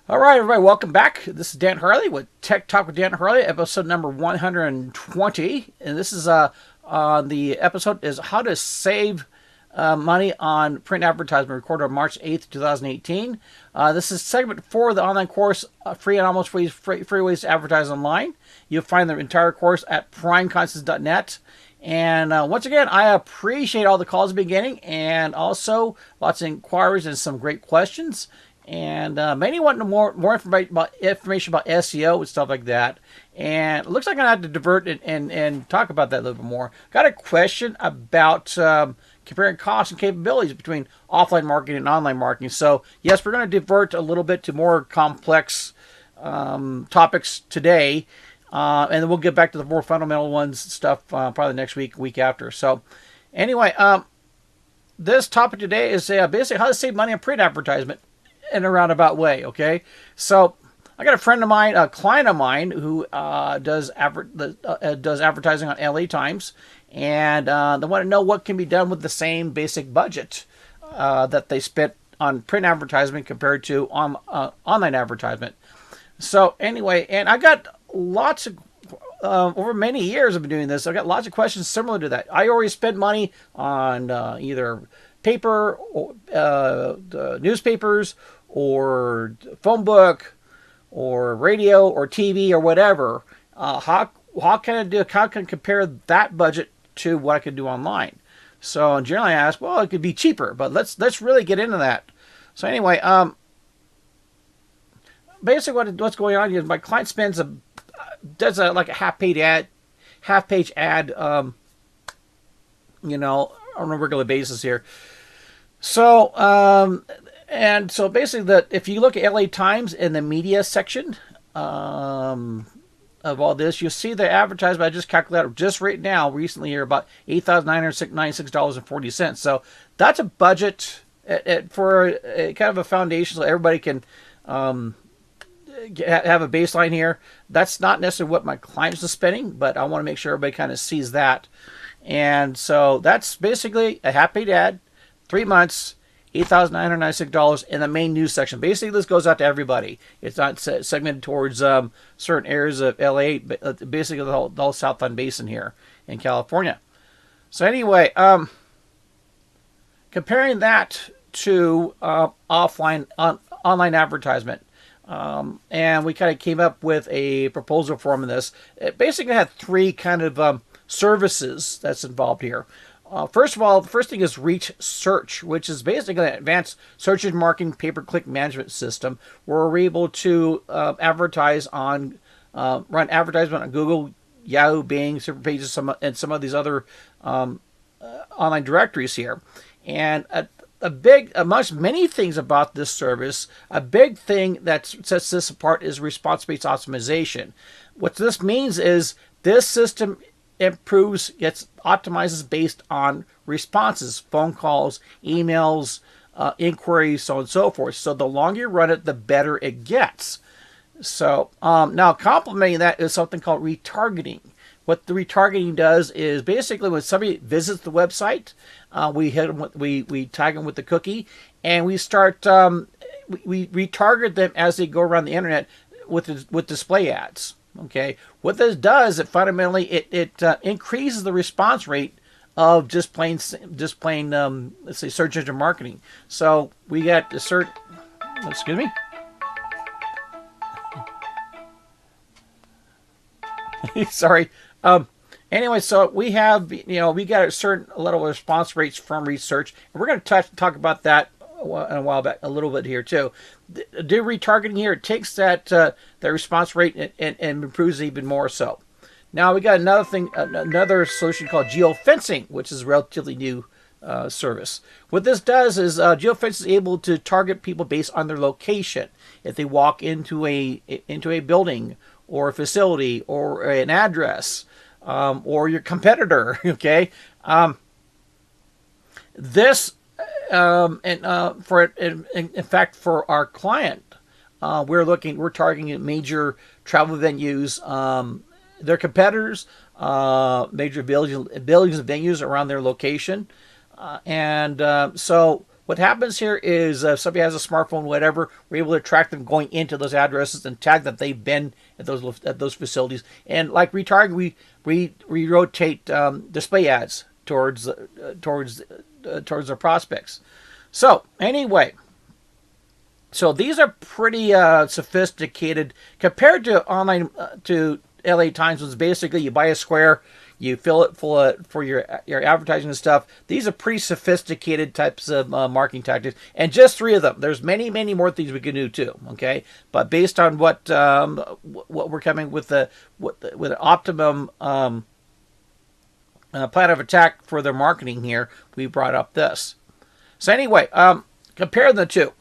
All right, everybody, welcome back. This is Dan Harley with Tech Talk with Dan Harley, episode number 120, and this is the episode is how to save money on print advertisement, recorded on March 8th, 2018. This is segment 4 of the online course, free and almost free ways to advertise online. You'll find the entire course at primeconcepts.net. And once again, I appreciate all the calls at the beginning, and also lots of inquiries and some great questions. And many want more information about SEO and stuff like that. And it looks like I'm going to have to divert and talk about that a little bit more. Got a question about comparing costs and capabilities between offline marketing and online marketing. So, yes, we're going to divert a little bit to more complex topics today. And then we'll get back to the more fundamental ones stuff probably next week after. So, anyway, this topic today is basically how to save money on print advertisement in a roundabout way, okay? So I got a friend of mine, a client of mine, who does advertising on LA Times, and they want to know what can be done with the same basic budget that they spent on print advertisement compared to online advertisement. So anyway, and I got lots of over many years of doing this, I've got lots of questions similar to that. I already spend money on either paper, or, newspapers, or phone book, or radio, or TV, or whatever. How can I compare that budget to what I could do online? So generally, I ask, well, it could be cheaper, but let's really get into that. So anyway, basically what's going on here is my client does like a half-page ad, on a regular basis here. So, and so basically, if you look at LA Times in the media section of all this, you'll see the advertisement I just calculated just right now, recently here, about $8,996.40. So that's a budget for kind of a foundation so everybody can have a baseline here. That's not necessarily what my clients are spending, but I want to make sure everybody kind of sees that. And so that's basically a half-page ad, 3 months, $8,996 in the main news section. Basically, this goes out to everybody. It's not segmented towards certain areas of LA, but basically the whole Southland Basin here in California. So anyway, comparing that to online advertisement, and we kind of came up with a proposal form in this. It basically had 3 kind of services that's involved here. First of all, the first thing is Reach Search, which is basically an advanced search engine marketing pay-per-click management system where we're able to run advertisement on Google, Yahoo, Bing, Superpages, and some of these other online directories here. And amongst many things about this service, a big thing that sets this apart is response-based optimization. What this means is this system optimizes based on responses, phone calls, emails, inquiries, so on and so forth. So the longer you run it, the better it gets. So now complementing that is something called retargeting. What the retargeting does is basically when somebody visits the website, we tag them with the cookie, and we start we retarget them as they go around the internet with display ads. Okay, what this does, it fundamentally it increases the response rate of just plain let's say search engine marketing. So we got the search. Excuse me. Sorry. Anyway, so we have we got a certain level of response rates from research, and we're going to talk about that in a while back a little bit here too. Do retargeting here, it takes that response rate and improves it even more so. Now we got another solution called geofencing, which is a relatively new service. What this does is geofence is able to target people based on their location. If they walk into a building or a facility or an address or your competitor, okay, this. In fact, for our client, we're targeting major travel venues, their competitors, major buildings and venues around their location, and so what happens here is if somebody has a smartphone, whatever, we're able to track them going into those addresses and tag that they've been at those facilities. And like retargeting, we rotate display ads towards their prospects. So anyway, so these are pretty sophisticated compared to online to LA Times, was basically you buy a square, you fill it full of, for your advertising and stuff. These are pretty sophisticated types of marketing tactics, and just 3 of them. There's many more things we can do too. Okay, but based on what we're coming with with an optimum plan of attack for their marketing here, we brought up this. So anyway, compare the two.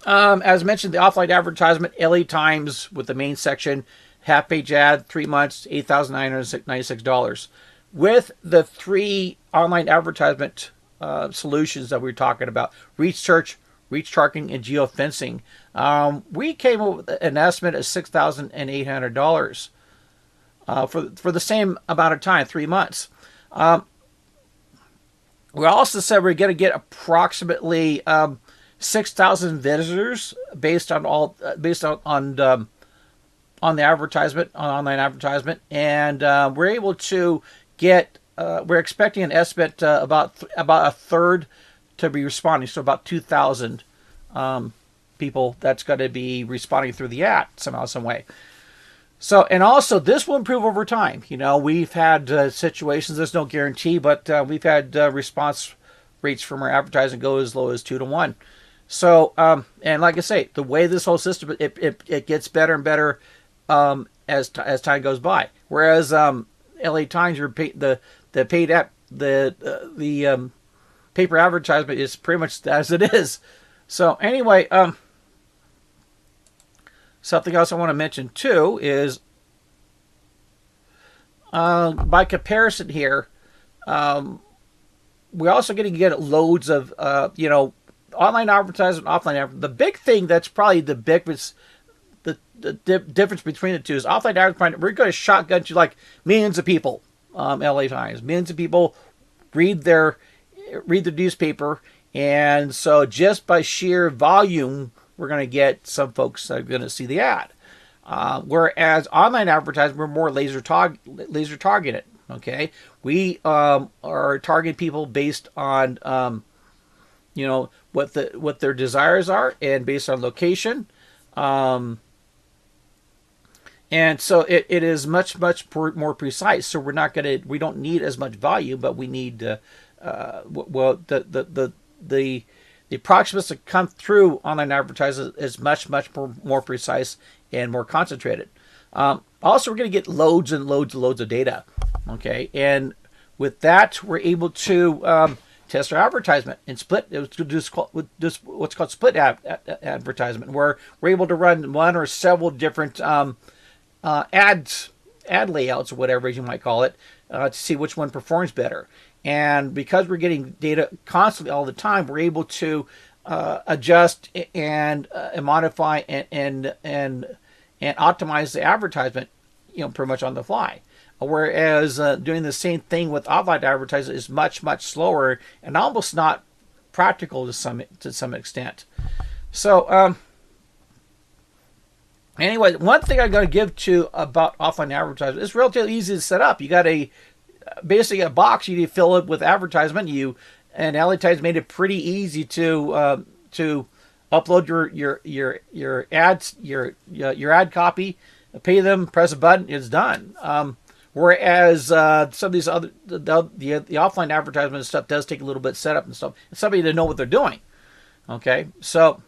As mentioned, the offline advertisement, LA Times with the main section, half-page ad, 3 months, $8,996. With the 3 online advertisement solutions that we were talking about, reach search, reach targeting, and geofencing, we came up with an estimate of $6,800 for the same amount of time, 3 months. We also said we're going to get approximately 6,000 visitors based on the advertisement, on online advertisement, and we're able to get. We're expecting an estimate about a third to be responding, so about 2,000 people that's going to be responding through the ad somehow, some way. So, and also this will improve over time. You know, we've had situations. There's no guarantee, but we've had response rates from our advertising go as low as 2 to 1. So, and like I say, the way this whole system it gets better and better as time goes by. Whereas LA Times, the paper advertisement is pretty much as it is. So anyway, something else I want to mention too is by comparison here, we're also going to get loads of online advertising, offline advertising. The big thing that's probably the biggest, the difference between the two is offline advertising. We're going to shotgun to like millions of people. LA Times, millions of people read their newspaper, and so just by sheer volume, we're going to get some folks that are going to see the ad. Whereas online advertising, we're more laser targeted. Okay, we are targeting people based on what their desires are and based on location. And so it is much more precise. So we don't need as much volume, but we need the approximates that come through online advertising is much more precise and more concentrated. Also, we're going to get loads and loads of data. Okay, and with that, we're able to test our advertisement and split. It was just what's called split advertisement, where we're able to run one or several different ad layouts or whatever you might call it to see which one performs better. And because we're getting data constantly all the time, we're able to adjust and modify and optimize the advertisement, pretty much on the fly. Whereas doing the same thing with offline advertising is much slower and almost not practical to some extent. So anyway, one thing I'm going to give to about offline advertising, it's relatively easy to set up. You got basically a box you need to fill it with advertisement. And LA Times made it pretty easy to upload your ads, your ad copy, pay them, press a button, it's done. Whereas some of these other the offline advertisement stuff does take a little bit of setup and stuff. It's somebody to know what they're doing. Okay, so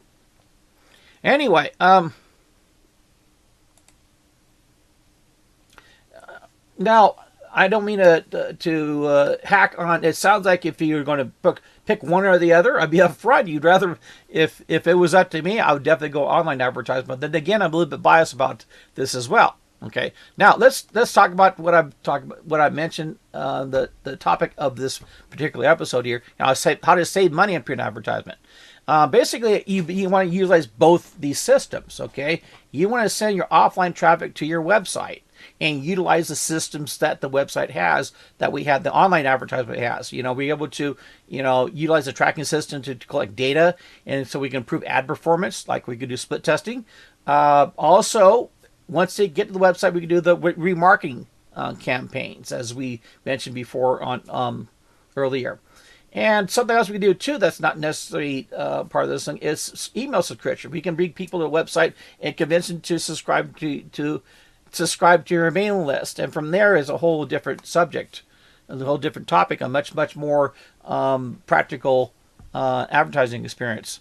anyway, now I don't mean to hack on. It sounds like if you're going to pick one or the other, I'd be upfront. You'd rather, if it was up to me, I would definitely go online advertisement. Then again, I'm a little bit biased about this as well. Okay, now let's talk about what I mentioned. The topic of this particular episode here. How to save money on print advertisement. Basically, you want to utilize both these systems. Okay, you want to send your offline traffic to your website. and utilize the systems that the website has, that we have, the online advertisement has. We're able to, utilize the tracking system to collect data, and so we can improve ad performance, like we could do split testing. Also, once they get to the website, we can do the remarketing campaigns, as we mentioned before on earlier. And something else we can do too that's not necessarily part of this thing is email subscription. We can bring people to the website and convince them to subscribe to your mailing list, and from there is a whole different subject, a whole different topic, a much more practical advertising experience.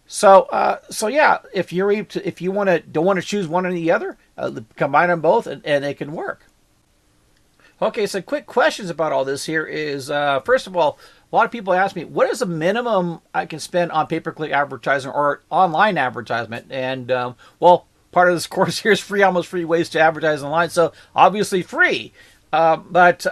So yeah, if you don't want to choose one or the other, combine them both, and it can work. Okay, so quick questions about all this here is, first of all, a lot of people ask me, what is the minimum I can spend on pay-per-click advertising or online advertisement? And, well, part of this course here is almost free ways to advertise online, so obviously free. But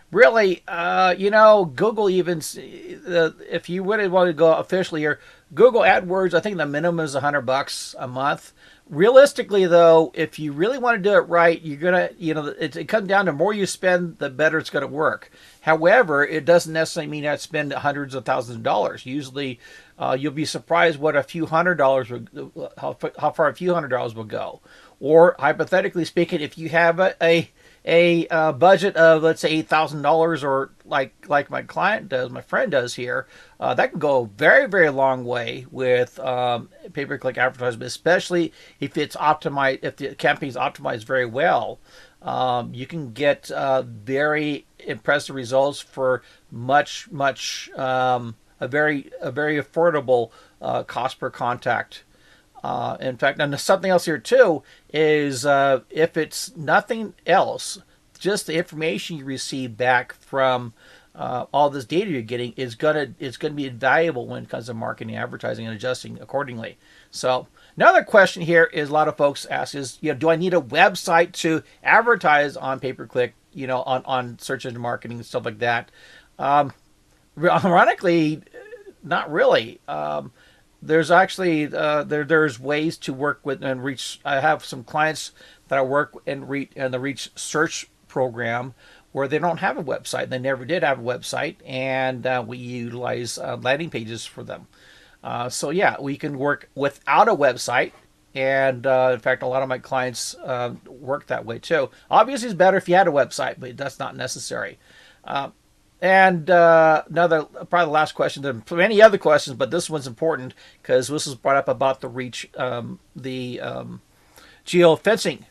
really, Google even, if you really want to go officially here, Google AdWords, I think the minimum is $100 a month. Realistically, though, if you really want to do it right, you're gonna, it comes down to more you spend, the better it's going to work. However, it doesn't necessarily mean that spend hundreds of thousands of dollars. Usually, you'll be surprised what a few $100s how far a few $100s will go. Or hypothetically speaking, if you have a budget of, let's say, $8,000, or like my friend does here, that can go a very, very long way with pay-per-click advertisement, especially if it's optimized, if the campaign's optimized very well. You can get very impressive results for a very affordable cost per contact. In fact, and something else here too is, if it's nothing else, just the information you receive back from all this data you're getting is gonna be invaluable when it comes to marketing, advertising, and adjusting accordingly. So another question here is, a lot of folks ask is, do I need a website to advertise on pay-per-click, on search engine marketing and stuff like that? Ironically, not really. There's actually there's ways to work with and reach. I have some clients that I work in the Reach search program where they don't have a website. They never did have a website, and we utilize landing pages for them. So yeah, we can work without a website, and in fact, a lot of my clients work that way too. Obviously, it's better if you had a website, but that's not necessary. And probably the last question, there are many other questions, but this one's important because this was brought up about the Reach, the geofencing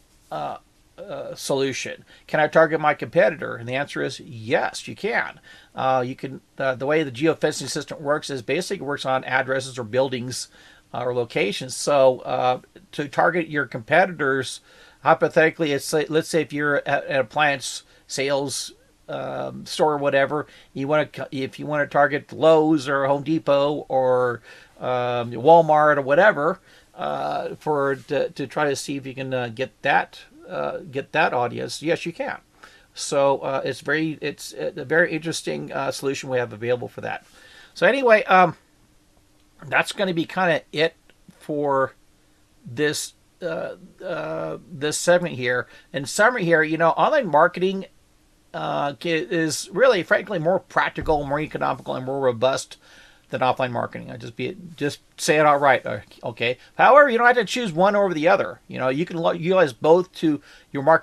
solution. Can I target my competitor? And the answer is yes, you can. You can. The way the geofencing system works is basically it works on addresses or buildings or locations. So to target your competitors, hypothetically, let's say if you're an appliance sales store or whatever, if you want to target Lowe's or Home Depot or Walmart or whatever, to try to see if you can get that audience, yes, you can. So it's a very interesting solution we have available for that. So anyway, that's going to be kind of it for this this segment here. In summary here, online marketing is really, frankly, more practical, more economical, and more robust than offline marketing. I just say it outright. Okay. However, you don't have to choose one over the other. You can utilize both to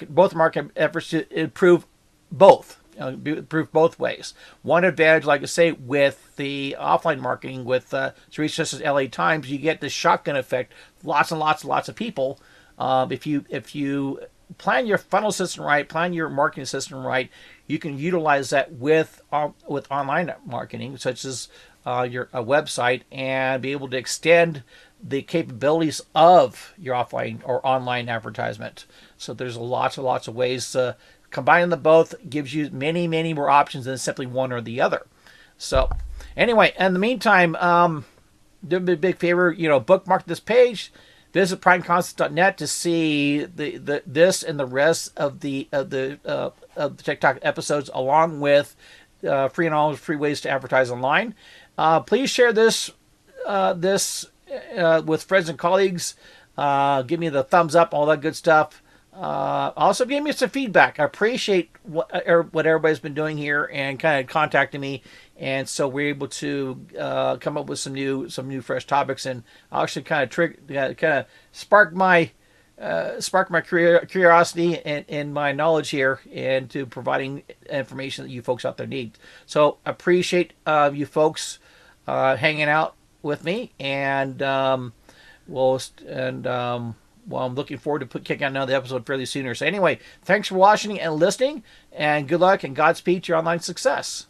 both market efforts to improve both. Improve both ways. One advantage, like I say, with the offline marketing, with reach such as LA Times, you get the shotgun effect. Lots and lots of people. If you plan your funnel system right, plan your marketing system right, you can utilize that with online marketing, such as your website, and be able to extend the capabilities of your offline or online advertisement. So there's lots of ways. Combining the both gives you many more options than simply one or the other. So anyway, in the meantime, do me a big favor, bookmark this page. Visit primeconcepts.net to see this and the rest of the TikTok episodes, along with free ways to advertise online. Please share this with friends and colleagues. Give me the thumbs up, all that good stuff. Also gave me some feedback. I appreciate what everybody's been doing here and kind of contacting me, and so we're able to come up with some new fresh topics, and actually kind of spark my curiosity and my knowledge here into providing information that you folks out there need. So appreciate you folks hanging out with me, and well, I'm looking forward to kicking out another episode fairly sooner. So anyway, thanks for watching and listening, and good luck and Godspeed to your online success.